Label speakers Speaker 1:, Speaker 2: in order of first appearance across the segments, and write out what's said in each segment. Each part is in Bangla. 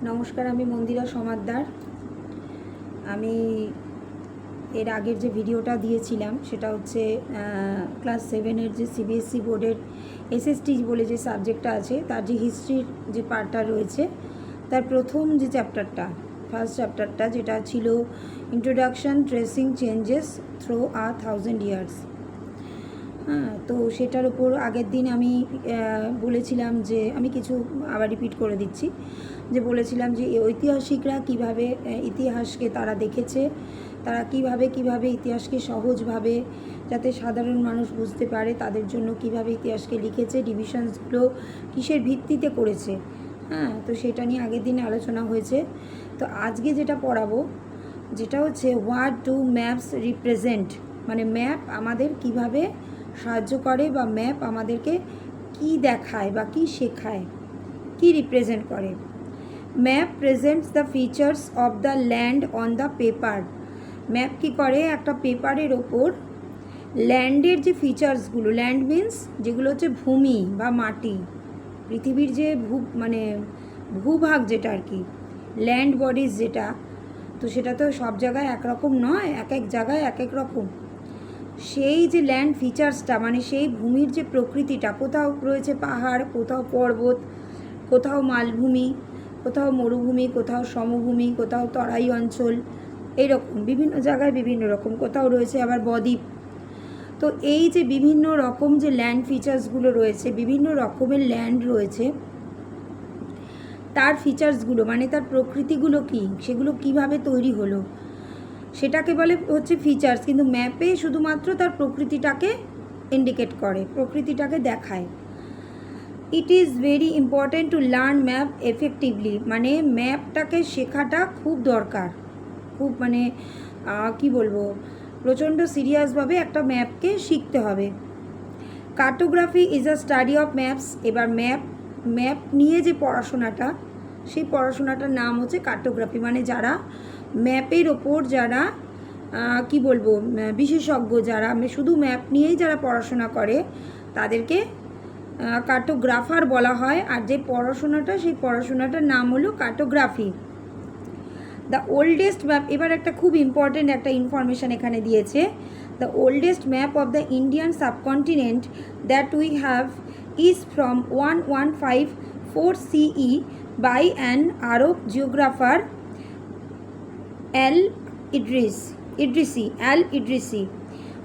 Speaker 1: নমস্কার, আমি মন্দিরা সমাদ্দার। আমি এর আগের যে ভিডিওটা দিয়েছিলাম সেটা হচ্ছে ক্লাস 7-এর যে সিবিএসসি বোর্ডের এসএসটি বলে যে সাবজেক্টটা আছে তার যে হিস্ট্রির যে পার্টটা রয়েছে তার প্রথম যে চ্যাপ্টারটা, ফার্স্ট চ্যাপ্টারটা যেটা ছিল introduction tracing changes through 1000 years. তো সেটার উপর আগের দিন আমি বলেছিলাম যে আমি কিছু আবার রিপিট করে দিচ্ছি, যে বলেছিলাম যে ঐতিহাসিকরা কিভাবে ইতিহাসকে তারা দেখেছে, তারা কিভাবে ইতিহাসকে সহজভাবে যাতে সাধারণ মানুষ বুঝতে পারে তাদের জন্য কিভাবে ইতিহাসকে লিখেছে, ডিভিশনসগুলো কিসের ভিত্তিতে করেছে। তো সেটা নিয়ে আগের দিনে আলোচনা হয়েছে। তো আজকে যেটা পড়াবো যেটা হচ্ছে হোয়াট ডু ম্যাপস রিপ্রেজেন্ট, মানে ম্যাপ আমাদের কিভাবে সাহায্য করে বা ম্যাপ আমাদেরকে কি দেখায় বা কি শেখায়, কি রিপ্রেজেন্ট করে। Map presents the features of the land on the paper. Map কী করে, একটা পেপারের ওপর ল্যান্ডের যে ফিচার্সগুলো, ল্যান্ড মিন্স যেগুলো হচ্ছে ভূমি বা মাটি, পৃথিবীর যে ভূভাগ যেটা আর কি, ল্যান্ড বডিজ যেটা, তো সেটা তো সব জায়গায় একরকম নয়, এক এক জায়গায় এক এক রকম। সেই যে ল্যান্ড ফিচার্সটা মানে সেই ভূমির যে প্রকৃতিটা, কোথাও রয়েছে পাহাড়, কোথাও পর্বত, কোথাও মালভূমি, কোথাও মরুভূমি, কোথাও সমভূমি, কোথাও তরাই অঞ্চল, এইরকম বিভিন্ন জায়গায় বিভিন্ন রকম, কোথাও রয়েছে আবার বদ্বীপ। তো এই যে বিভিন্ন রকম যে ল্যান্ড ফিচার্সগুলো রয়েছে, বিভিন্ন রকমের ল্যান্ড রয়েছে, তার ফিচার্সগুলো মানে তার প্রকৃতিগুলো কী, সেগুলো কিভাবে তৈরি হলো সেটাকে বলে হচ্ছে ফিচার্স। কিন্তু ম্যাপে শুধুমাত্র তার প্রকৃতিটাকে ইন্ডিকেট করে, প্রকৃতিটাকে দেখায়। It is very important to learn map effectively, মানে ম্যাপটাকে শেখাটা খুব দরকার, খুব কি বলবো, প্রচণ্ড সিরিয়াসভাবে একটা ম্যাপকে শিখতে হবে। Cartography is a study of maps. এবার ম্যাপ নিয়ে যে পড়াশোনাটা, সেই পড়াশোনাটার নাম হচ্ছে কার্টোগ্রাফি। মানে যারা ম্যাপের ওপর যারা কি বলবো বিশেষজ্ঞ, যারা শুধু ম্যাপ নিয়েই যারা পড়াশোনা করে তাদেরকে কার্টোগ্রাফার বলা হয়। আর যে পড়াশোনাটা, সেই পড়াশোনাটার নাম হলো কার্টোগ্রাফি। দ্য ওল্ডেস্ট ম্যাপ, এবার একটা খুব ইম্পর্টেন্ট একটা ইনফরমেশান এখানে দিয়েছে। The oldest map of the Indian subcontinent that we have is from 1154 CE by an Arab geographer Al-Idrisi।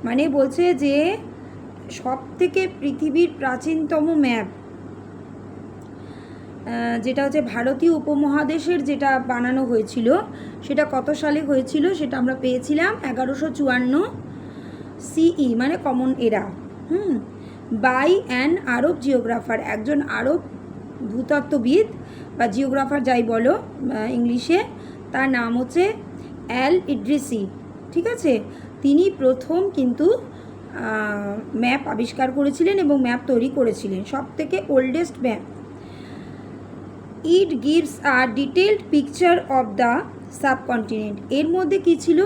Speaker 1: মানে বলছে যে সব থেকে পৃথিবীর প্রাচীনতম ম্যাপ যেটা হচ্ছে ভারতীয় উপমহাদেশের যেটা বানানো হয়েছিল, সেটা কত সালে হয়েছিল সেটা আমরা পেয়েছিলাম 1154 CE, মানে কমন এরা। বাই অ্যান আরব জিওগ্রাফার, একজন আরব ভূতত্ত্ববিদ বা জিওগ্রাফার যাই বলো ইংলিশে, তার নাম হচ্ছে অ্যাল ইড্রিসি। ঠিক আছে, তিনি প্রথম কিন্তু ম্যাপ আবিষ্কার করেছিলেন এবং ম্যাপ তৈরি করেছিলেন, সব থেকে oldest map. It gives a detailed picture of the subcontinent. এর মধ্যে কী ছিল,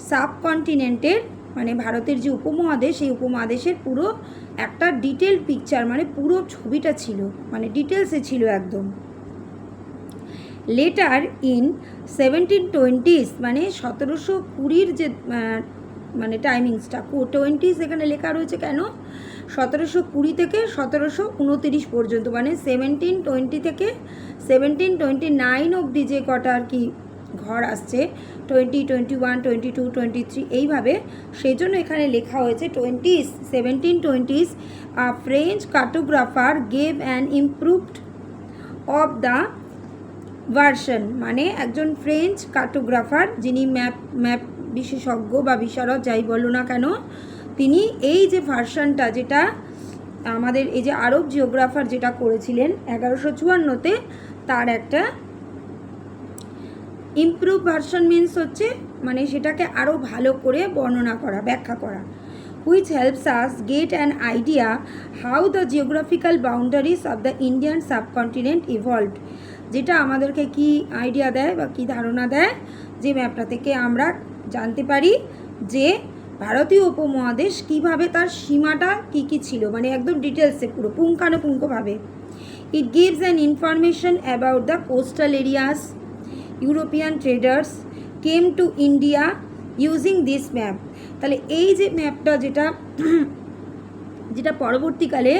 Speaker 1: সাবকন্টিনেন্টের মানে ভারতের যে উপমহাদেশ, সেই উপমহাদেশের পুরো একটা ডিটেলড পিকচার, মানে পুরো ছবিটা ছিল, মানে ডিটেলসে ছিল একদম। লেটার ইন 1720s, মানে 1720 যে মানে টাইমিংসটা, 20s এখানে লেখা রয়েছে কেন, 1720 থেকে 1729 পর্যন্ত, মানে 1720 থেকে 1729 অবধি যে কটা আর কি ঘর আসছে, 20, 21, 22, 23 এইভাবে, সেই জন্য এখানে লেখা হয়েছে 1720s। A French cartographer gave an improved of the version, মানে একজন ফ্রেঞ্চ কার্টোগ্রাফার যিনি ম্যাপ বিশেষজ্ঞ বা বিশারদ যাই বলো না কেন, তিনি এই যে ভার্সনটা যেটা আমাদের এই যে আরব জিওগ্রাফার যেটা করেছিলেন 1154-তে, তার একটা ইমপ্রুভ ভার্সন মিন্স হচ্ছে মানে সেটাকে আরও ভালো করে বর্ণনা করা, ব্যাখ্যা করা। Which helps us get an idea how the geographical boundaries of the Indian subcontinent evolved, যেটা আমাদেরকে কি আইডিয়া দেয় বা কি ধারণা দেয়, যে ম্যাপটা থেকে আমরা জানতে পারি যে ভারতীয় উপমহাদেশ কিভাবে তার সীমাটা কী কী ছিল, মানে একদম ডিটেলসে পুরো পুঙ্খানুপুঙ্খভাবে। It gives an information about the coastal areas. European traders came to India using this map. তাহলে এই যে ম্যাপটা যেটা পরবর্তীকালে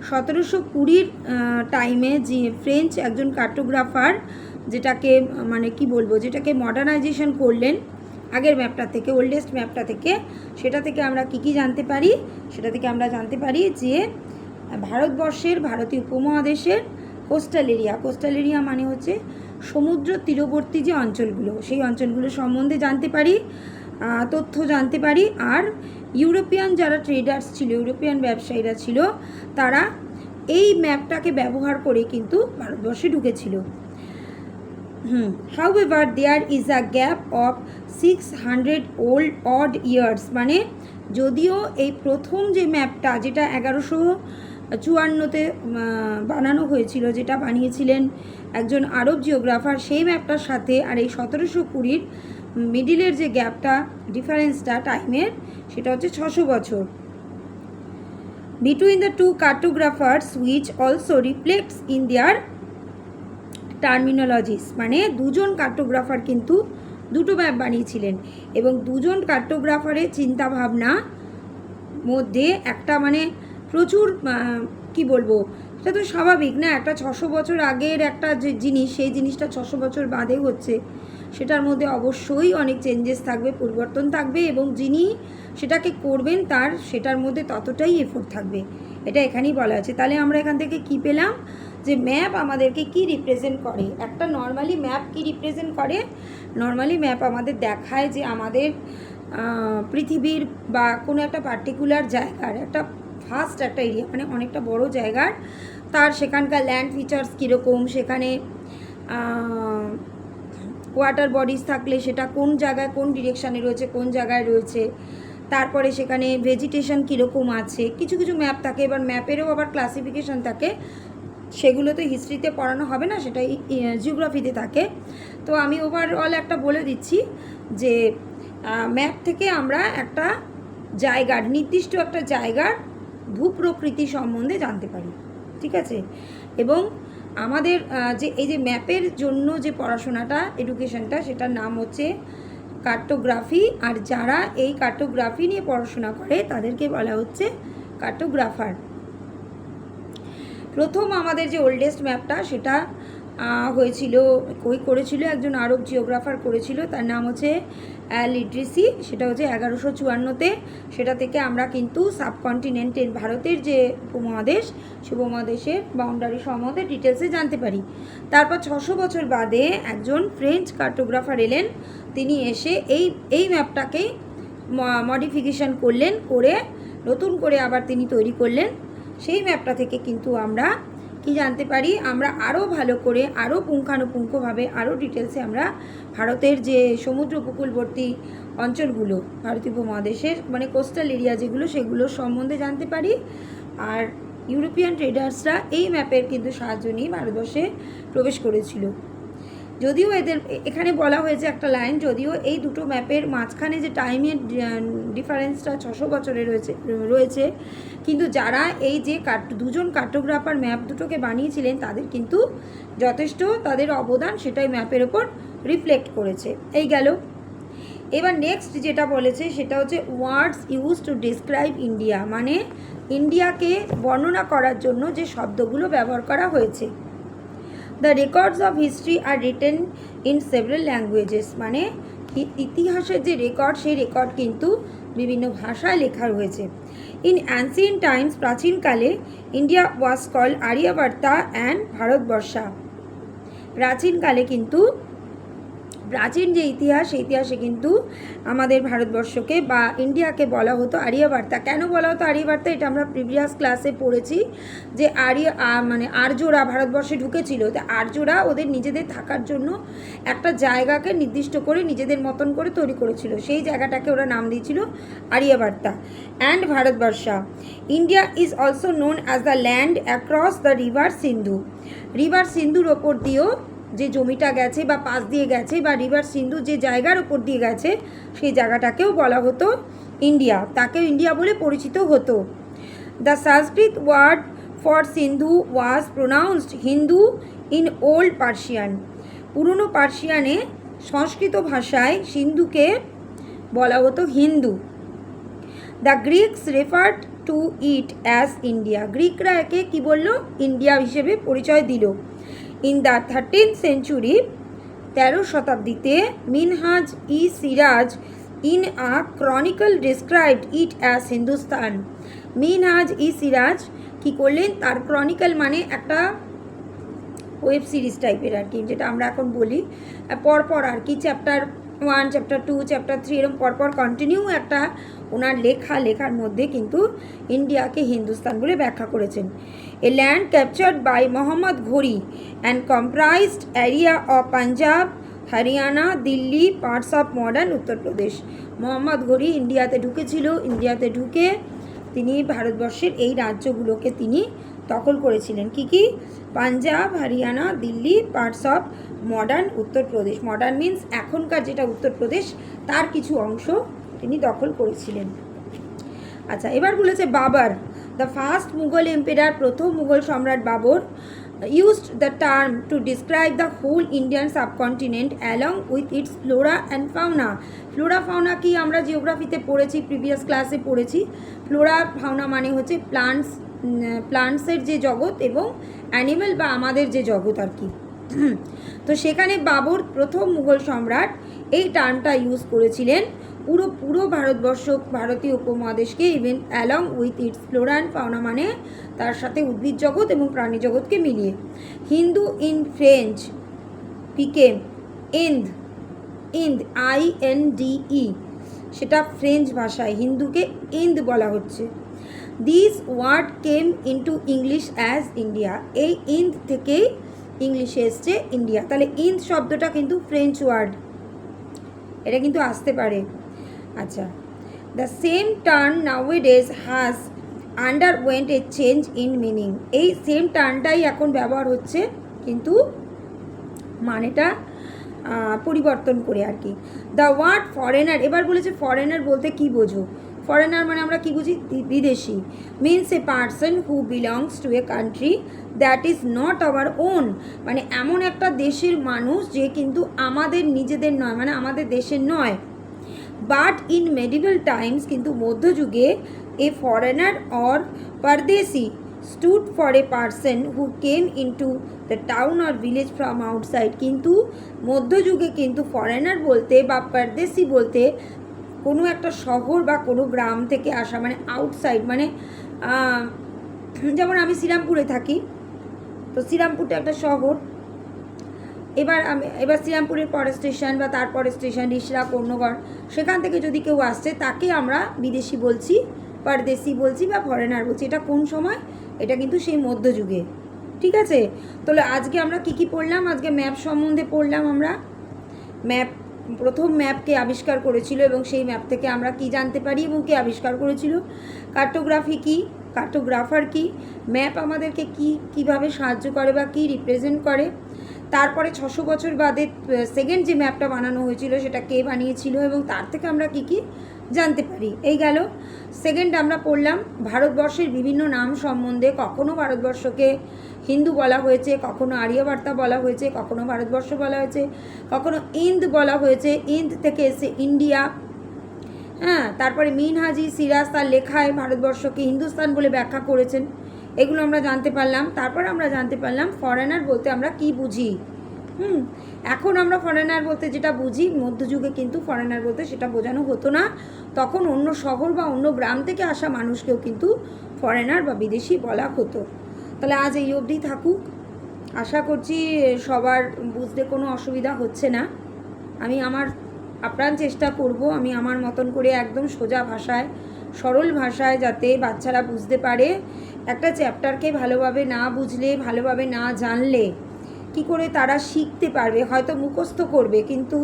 Speaker 1: 1720 টাইমে যে ফ্রেঞ্চ একজন কার্টোগ্রাফার যেটাকে মানে কি বলবো যেটাকে মডার্নাইজেশন করলেন আগের ম্যাপটা থেকে, ওল্ডেস্ট ম্যাপটা থেকে, সেটা থেকে আমরা কী জানতে পারি? সেটা থেকে আমরা জানতে পারি যে ভারতবর্ষের, ভারতীয় উপমহাদেশের কোস্টাল এরিয়া মানে হচ্ছে সমুদ্র তীরবর্তী যে অঞ্চলগুলো, সেই অঞ্চলগুলো সম্বন্ধে জানতে পারি, তথ্য জানতে পারি। আর ইউরোপিয়ান যারা ট্রেডার্স ছিল, ইউরোপিয়ান ব্যবসায়ীরা ছিল, তারা এই ম্যাপটাকে ব্যবহার করে কিন্তু ভারতবর্ষে ঢুকেছিল। However, there is a gap of 600 odd years, মানে যদিও এই প্রথম যে ম্যাপটা যেটা 1154-তে বানানো হয়েছিল, যেটা বানিয়েছিলেন একজন আরব জিওগ্রাফার, সেই ম্যাপটার সাথে আর এই 1720 মিডিলের যে গ্যাপটা, ডিফারেন্সটা টাইমের, সেটা হচ্ছে 600 বছর। Between the two cartographers, which also reflects in their terminologies, মানে দুজন কার্টোগ্রাফার কিন্তু দুটো ম্যাপ বানিয়েছিলেন এবং দুজন কার্টোগ্রাফারের চিন্তাভাবনা মধ্যে একটা মানে প্রচুর কি বলবো, এটা তো স্বাভাবিক না, একটা 600 বছর আগের একটা যে জিনিস, সেই জিনিসটা 600 বছর বাদে হচ্ছে, সেটার মধ্যে অবশ্যই অনেক চেঞ্জেস থাকবে, পরিবর্তন থাকবে, এবং যিনি সেটাকে করবেন তার সেটার মধ্যে ততটাই এফোর্ট থাকবে, এটা এখানেই বলা আছে। তাহলে আমরা এখান থেকে কি পেলাম? যে ম্যাপ আমাদেরকে কি রিপ্রেজেন্ট করে, একটা নর্মালি ম্যাপ কি রিপ্রেজেন্ট করে? নর্মালি ম্যাপ আমাদের দেখায় যে আমাদের পৃথিবীর বা কোনো একটা পার্টিকুলার জায়গার একটা ফাস্ট একটা এরিয়া, মানে অনেকটা বড় জায়গার, তার সেখানকার ল্যান্ড ফিচার্স কীরকম, সেখানে ওয়াটার বডিজ থাকলে সেটা কোন জায়গায় কোন ডিরেকশানে রয়েছে, কোন জায়গায় রয়েছে, তারপরে সেখানে ভেজিটেশন কীরকম আছে, কিছু কিছু ম্যাপ থাকে। এবার ম্যাপেরও আবার ক্লাসিফিকেশান থাকে, সেগুলো তো হিস্ট্রিতে পড়ানো হবে না, সেটাই জিওগ্রাফিতে থাকে। তো আমি ওভারঅল একটা বলে দিচ্ছি যে ম্যাপ থেকে আমরা একটা জায়গার, নির্দিষ্ট একটা জায়গার ভূপ্রকৃতি সম্বন্ধে জানতে পারি, ঠিক আছে? এবং আমাদের যে এই যে ম্যাপের জন্য যে পড়াশোনাটা, এডুকেশনটা, সেটার নাম হচ্ছে কার্টোগ্রাফি। আর যারা এই কার্টোগ্রাফি নিয়ে পড়াশোনা করে তাদেরকে বলা হচ্ছে কার্টোগ্রাফার। প্রথম আমাদের যে ওল্ডেস্ট ম্যাপটা, সেটা করেছিল একজন আরব জিওগ্রাফার করেছিল, তার নাম হচ্ছে লিড্রিসি, সেটা হচ্ছে 1154-তে। সেটা থেকে আমরা কিন্তু সাবকন্টিনেন্টের, ভারতের যে উপমহাদেশ, সে উপমহাদেশের বাউন্ডারি সম্বন্ধে ডিটেলসে জানতে পারি। তারপর 600 বছর বাদে একজন ফ্রেঞ্চ কার্টোগ্রাফার এলেন, তিনি এসে এই ম্যাপটাকেই মডিফিকেশান করলেন, করে নতুন করে আবার তিনি তৈরি করলেন। সেই ম্যাপটা থেকে কিন্তু আমরা কি জানতে পারি? আমরা আরও ভালো করে, আরও পুঙ্খানুপুঙ্খভাবে, আরও ডিটেলসে আমরা ভারতের যে সমুদ্র উপকূলবর্তী অঞ্চলগুলো, ভারতীয় উপমহাদেশের মানে কোস্টাল এরিয়া যেগুলো, সেগুলো সম্বন্ধে জানতে পারি। আর ইউরোপিয়ান ট্রেডার্সরা এই ম্যাপের কিন্তু সাহায্য নিয়ে ভারতবর্ষে প্রবেশ করেছিল। যদিও এখানে বলা হয়েছে একটা লাইন, যদিও এই দুটো ম্যাপের মাঝখানে যে টাইমের ডিফারেন্সটা 600 বছরে রয়েছে, কিন্তু যারা এই যে দুজন কার্টোগ্রাফার ম্যাপ দুটোকে বানিয়েছিলেন, তাদের কিন্তু যথেষ্ট তাদের অবদান সেটাই ম্যাপের ওপর রিফ্লেক্ট করেছে। এই গেল। এবার নেক্সট যেটা বলেছে সেটা হচ্ছে ওয়ার্ডস ইউজ টু ডিসক্রাইব ইন্ডিয়া, মানে ইন্ডিয়াকে বর্ণনা করার জন্য যে শব্দগুলো ব্যবহার করা হয়েছে। The records of history are written in several languages, মানে ইতিহাসের যে রেকর্ড, সেই রেকর্ড কিন্তু বিভিন্ন ভাষায় লেখা রয়েছে। ইন অ্যান্সিয়েন্ট টাইমস, প্রাচীনকালে, ইন্ডিয়া ওয়াজ কল্ড আর্যভট্টা অ্যান্ড ভারতবর্ষা। প্রাচীনকালে কিন্তু প্রাচীন যে ইতিহাস, সেই ইতিহাসে কিন্তু আমাদের ভারতবর্ষকে বা ইন্ডিয়াকে বলা হতো আর্যভট্টা। কেন বলা হতো আর্যভট্টা? এটা আমরা প্রিভিয়াস ক্লাসে পড়েছি যে আর্যরা ভারতবর্ষে ঢুকেছিল, তো আর্যরা ওদের নিজেদের থাকার জন্য একটা জায়গাকে নির্দিষ্ট করে নিজেদের মতন করে তৈরি করেছিল, সেই জায়গাটাকে ওরা নাম দিয়েছিল Aryabhatta. And Bharatvarsha, India is also known as the land across the river Sindhu. River সিন্ধুর ওপর দিয়েও যে জমিটা গেছে বা পাশ দিয়ে গেছে, বা রিভার সিন্ধু যে জায়গার ওপর দিয়ে গেছে, সেই জায়গাটাকেও বলা হতো ইন্ডিয়া, তাকেও ইন্ডিয়া বলে পরিচিত হতো। The Sanskrit word for Sindhu was pronounced Hindu in old Persian. পুরনো পার্সিয়ানে সংস্কৃত ভাষায় সিন্ধুকে বলা হতো Hindu. The Greeks referred to it as India. গ্রিকরা একে কী বললো? ইন্ডিয়া হিসেবে পরিচয় দিল। ইন দ্য 13th সেঞ্চুরি, 13 শতাব্দীতে, Minhaj e Siraj in a chronicle described it as Hindustan. Minhaj e Siraj কী করলেন? তার ক্রনিকল মানে একটা ওয়েব সিরিজ টাইপের আর কি, যেটা আমরা এখন বলি পরপর আর কি, চ্যাপ্টার 1, চ্যাপ্টার 2, চ্যাপ্টার 3 এরকম পরপর কন্টিনিউ একটা ওনার লেখার মধ্যে কিন্তু ইন্ডিয়াকে হিন্দুস্তান বলে ব্যাখ্যা করেছেন। A land captured by Mohammad Ghori and comprised area of Punjab, Haryana, Delhi, parts of modern Uttar Pradesh. Mohammad Ghori ইন্ডিয়াতে ঢুকেছিল। ইন্ডিয়াতে ঢুকে তিনি ভারতবর্ষের এই রাজ্যগুলোকে তিনি দখল করেছিলেন। কি কি? Punjab, Haryana, Delhi, parts of modern Uttar Pradesh. Modern means এখনকার যেটা উত্তরপ্রদেশ, তার কিছু অংশ তিনি দখল করেছিলেন। আচ্ছা, এবার বলেছে Babur, the first Mughal emperor, প্রথম মুঘল সম্রাট Babur used the term to describe the whole Indian subcontinent along with its flora and fauna. Flora fauna কি আমরা জিওগ্রাফিতে পড়েছি, প্রিভিয়াস ক্লাসে পড়েছি। ফ্লোরা ফাউনা মানে হচ্ছে প্লান্টসের যে জগৎ এবং অ্যানিমেল বা আমাদের যে জগৎ আর কি। তো সেখানে বাবর প্রথম মুঘল সম্রাট এই টার্মটা ইউজ করেছিলেন পুরো ভারতবর্ষ, ভারতীয় উপমহাদেশকে, even along with its flora and fauna মানে তার সাথে উদ্ভিদ জগৎ এবং প্রাণী জগৎকে মিলিয়ে। Hindu in French became Inde, INDE, সেটা ফ্রেঞ্চ ভাষায় হিন্দুকে ইন্দ বলা হচ্ছে। This word came into English as India. এই ইন্দ থেকেই ইংলিশে এসছে ইন্ডিয়া। তাহলে ইন্দ শব্দটা কিন্তু ফ্রেঞ্চ ওয়ার্ড, এটা কিন্তু আসতে পারে। আচ্ছা, the same term nowadays has undergone a change in meaning. এই সেম টার্নটাই এখন ব্যবহার হচ্ছে, কিন্তু মানেটা পরিবর্তন করে আর কি। দ্য ওয়ার্ড ফরেনার, এবার বলেছে ফরেনার বলতে কি বোঝো? ফরেনার মানে আমরা কি বুঝি? বিদেশি। Means a person who belongs to a country that is not our own, মানে এমন একটা দেশের মানুষ যে কিন্তু আমাদের নিজেদের নয়, মানে আমাদের দেশের নয়। বাট ইন মেডিভেল টাইমস, কিন্তু মধ্যযুগে, a foreigner or pardeshi stood for a person who came into the town or village from outside. কিন্তু মধ্যযুগে কিন্তু ফরেনার বলতে বা পারদেশি বলতে কোনো একটা শহর বা কোনো গ্রাম থেকে আসা, মানে আউটসাইড, মানে যেমন আমি শ্রীরামপুরে থাকি, তো শ্রীরামপুরটা একটা শহর। এবার শ্রীরামপুরের পরের স্টেশন বা তারপরের স্টেশন রিসরা, কর্ণগড়, সেখান থেকে যদি কেউ আসছে তাকে আমরা বিদেশি বলছি, পারদেশি বলছি বা ফরেনার বলছি। এটা কোন সময়? এটা কিন্তু সেই মধ্যযুগে। ঠিক আছে? তাহলে আজকে আমরা কি পড়লাম? আজকে ম্যাপ সম্বন্ধে পড়লাম আমরা। প্রথম ম্যাপকে আবিষ্কার করেছিল এবং সেই ম্যাপ থেকে আমরা কি জানতে পারি এবং কে আবিষ্কার করেছিল। কার্টোগ্রাফি কি, কার্টোগ্রাফার কি, ম্যাপ আমাদেরকে কিভাবে সাহায্য করে বা কি রিপ্রেজেন্ট করে। তারপরে 600 বছর বাদে সেকেন্ড যে ম্যাপটা বানানো হয়েছিল সেটা কে বানিয়েছিল এবং তার থেকে আমরা কি জানতে পারি। এই গেল সেকেন্ড। আমরা পড়লাম ভারতবর্ষের বিভিন্ন নাম সম্বন্ধে। কখনো ভারতবর্ষকে হিন্দু বলা হয়েছে, কখনো আর্যবার্তা বলা হয়েছে, কখনো ভারতবর্ষ বলা হয়েছে, কখনো ইন্দ বলা হয়েছে, ইন্দ থেকে এসে ইন্ডিয়া। হ্যাঁ, তারপরে মিনহাজি সিরাজ তার লেখায় ভারতবর্ষকে হিন্দুস্তান বলে ব্যাখ্যা করেছেন। এগুলো আমরা জানতে পারলাম। তারপর আমরা জানতে পারলাম ফরেনার বলতে আমরা কি বুঝি। এখন আমরা ফরেনার বলতে যেটা বুঝি, মধ্যযুগে কিন্তু ফরেনার বলতে সেটা বোঝানো হতো না। তখন অন্য শহর বা অন্য গ্রাম থেকে আসা মানুষকেও কিন্তু ফরেনার বা বিদেশি বলা হতো। তাহলে আজ এই অবধি থাকুক। আশা করছি সবার বুঝতে কোনো অসুবিধা হচ্ছে না। আমি আমার আপ্রাণ চেষ্টা করব, আমি আমার মতন করে একদম সোজা ভাষায়, সরল ভাষায় যাতে বাচ্চারা বুঝতে পারে। একটা চ্যাপ্টারকে ভালোভাবে না বুঝলে, ভালোভাবে না জানলে কি করে তারা শিখতে পারবে? হয়তো মুখস্থ করবে, কিন্তু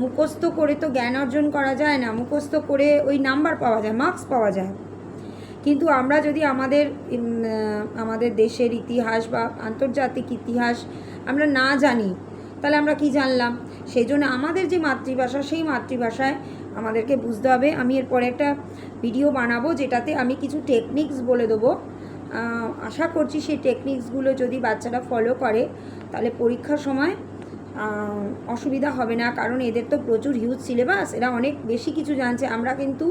Speaker 1: মুখস্থ করে তো জ্ঞান অর্জন করা যায় না। মুখস্থ করে ওই নাম্বার পাওয়া যায়, মার্কস পাওয়া যায়। কিন্তু আমরা যদি আমাদের দেশের ইতিহাস বা আন্তর্জাতিক ইতিহাস আমরা না জানি, তাহলে আমরা কি জানলাম? সেই জন্য আমাদের যে মাতৃভাষা, সেই মাতৃভাষায় আমাদেরকে বুঝতে হবে। আমি এরপরে একটা ভিডিও বানাবো যেটাতে আমি কিছু টেকনিক্স বলে দেবো আশা করছি সেই টেকনিক্সগুলো যদি বাচ্চারা ফলো করে তাহলে পরীক্ষার সময় অসুবিধা হবে না, কারণ এদের তো প্রচুর হিউজ সিলেবাস, এরা অনেক বেশি কিছু জানছে। আমরা কিন্তু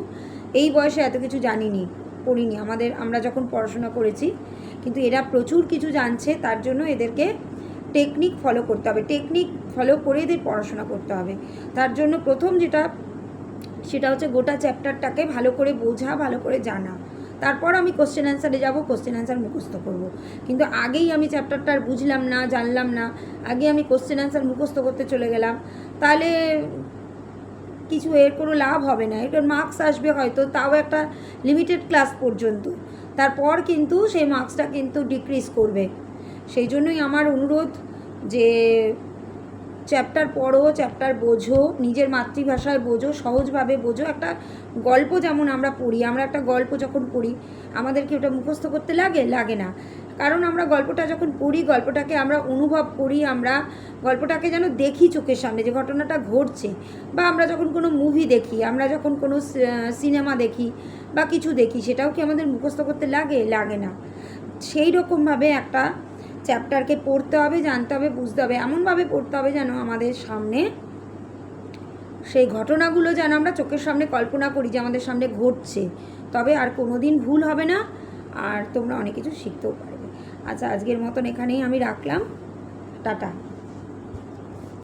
Speaker 1: এই বয়সে এত কিছু জানিনি, পড়িনি, আমরা যখন পড়াশোনা করেছি, কিন্তু এরা প্রচুর কিছু জানছে। তার জন্য এদেরকে টেকনিক ফলো করতে হবে, টেকনিক ফলো করে এদের পড়াশোনা করতে হবে। তার জন্য প্রথম সেটা হচ্ছে গোটা চ্যাপ্টারটাকে ভালো করে বোঝা, ভালো করে জানা। তারপর আমি কোশ্চেন অ্যান্সারে যাব, কোশ্চেন অ্যান্সার মুখস্থ করব। কিন্তু আগেই আমি চ্যাপ্টারটা আর বুঝলাম না, জানলাম না, আগে আমি কোশ্চেন অ্যান্সার মুখস্থ করতে চলে গেলাম, তাহলে কিছু এর কোনো লাভ হবে না। এটার মার্কস আসবে হয়তো, তাও একটা লিমিটেড ক্লাস পর্যন্ত, তারপর কিন্তু সেই মার্কসটা কিন্তু ডিক্রিজ করবে। সেই জন্যই আমার অনুরোধ যে চ্যাপ্টার পড়ো, চ্যাপ্টার বোঝো, নিজের মাতৃভাষায় বোঝো, সহজভাবে বোঝো। একটা গল্প যেমন আমরা পড়ি, আমরা একটা গল্প যখন পড়ি আমাদেরকে ওটা মুখস্থ করতে লাগে না, কারণ আমরা গল্পটা যখন পড়ি গল্পটাকে আমরা অনুভব করি, আমরা গল্পটাকে যেন দেখি চোখের সামনে যে ঘটনাটা ঘটছে। বা আমরা যখন কোনো মুভি দেখি, আমরা যখন কোনো সিনেমা দেখি বা কিছু দেখি, সেটাও কি আমাদের মুখস্থ করতে লাগে না। সেই রকমভাবে একটা চ্যাপ্টারকে পড়তে হবে, জানতে হবে, বুঝতে হবে, এমনভাবে পড়তে হবে যেন আমাদের সামনে সেই ঘটনাগুলো যেন আমরা চোখের সামনে কল্পনা করি যে আমাদের সামনে ঘটছে, তবে আর কোনো দিন ভুল হবে না, আর তোমরা অনেক কিছু শিখতেও পারবে। আচ্ছা, আজকের মতন এখানেই আমি রাখলাম, টাটা।